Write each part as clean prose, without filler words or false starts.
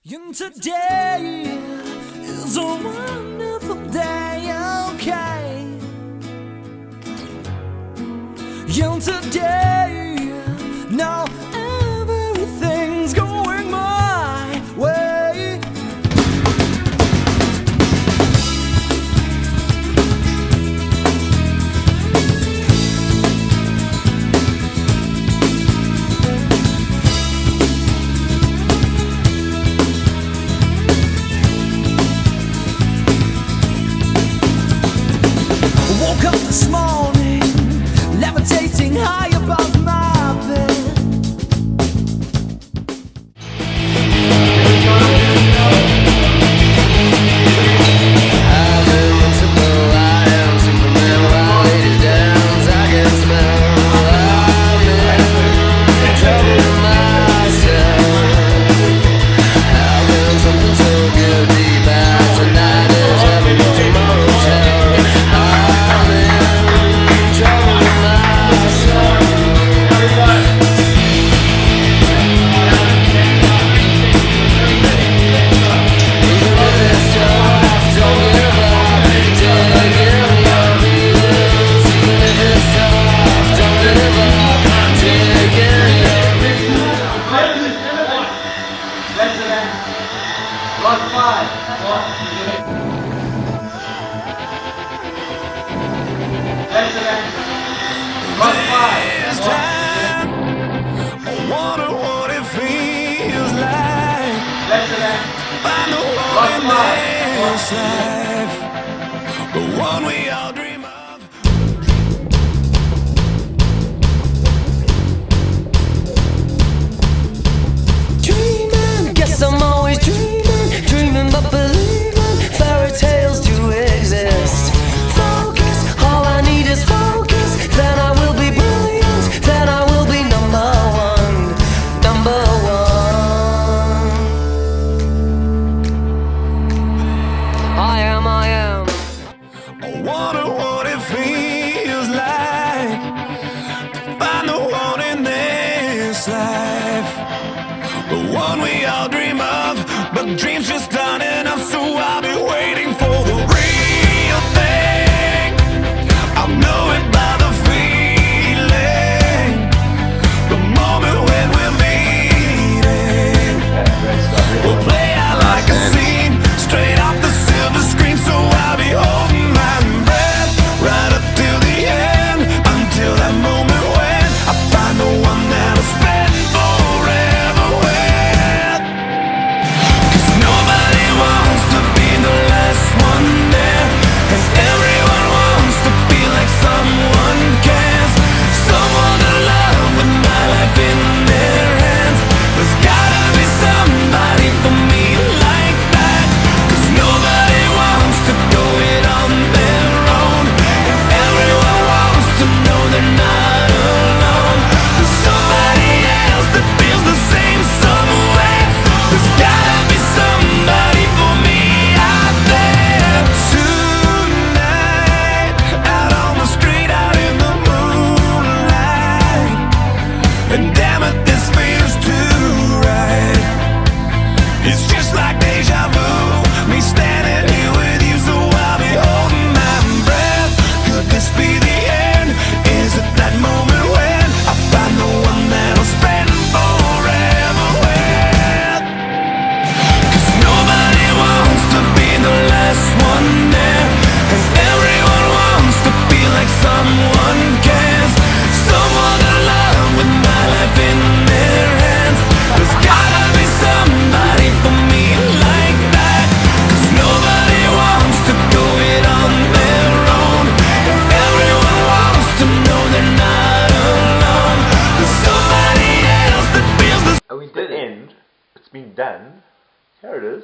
And today is a wonderful day, okay? And today, now everything's going my way. Woke up this morning, levitating high above my bed. I'm invincible, I am Superman. While it is downs, I can smell. I'm in trouble myself. How can something so good be bad? Tonight is heaven, tomorrow's hell. I'm in trouble myself. Even if it's tough, don't give up. Dig in your heels. Even if it's tough, don't give up. Dig in your This time, I wonder what it feels like. Find the one in this life, the one we all dream of. Dreaming, guess I'm always dreaming, dreaming but believing fairy tales do exist. Focus, all I need is focus. Then I will be brilliant. Then I will be number one, number one. I am. I wonder what it feels like to find the one in this life, the one we all dream of. But dreams just aren't enough, so I'll be waiting for the real thing. I'll know it by the feeling, the moment when we're meeting. We'll play out like a scene, straight off the silver screen. So I'll be holding my breath right up till the end, until that moment when I find the one that'll spend forever with. 'Cause nobody wants to be the last one there, and everyone wants to feel like someone cares. Someone to love with my life in their hands. There's gotta be somebody for me like that. 'Cause nobody wants to go it on their own, and everyone wants to know they're not alone. There's somebody else that feels the same some way. There's gotta be somebody for me out there tonight, out on the street, out in the moonlight. And damn it, this feels too right. It's just like deja vu, me standing here with you, so I'll be holding my breath. Could this be the end? Is it that moment when I find the one that'll spend forever with? 'Cause nobody wants to be the last one there, and everyone wants to feel like someone cares. Someone to love with my life in their hands. There's gotta be somebody for me like that. 'Cause nobody wants to go it on their own, and everyone wants to know they're not alone. There's somebody else that feels the We did end. It's been done. Here it is.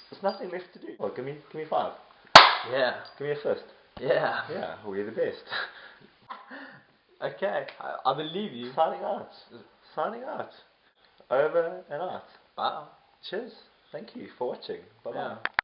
There's nothing left to do. Oh, give me 5. Yeah, Give me a fist. yeah. Yeah, we're the best. Okay, I believe you. Signing out. Signing out. Over and out. Wow. Cheers. Thank you for watching. Bye bye. Yeah.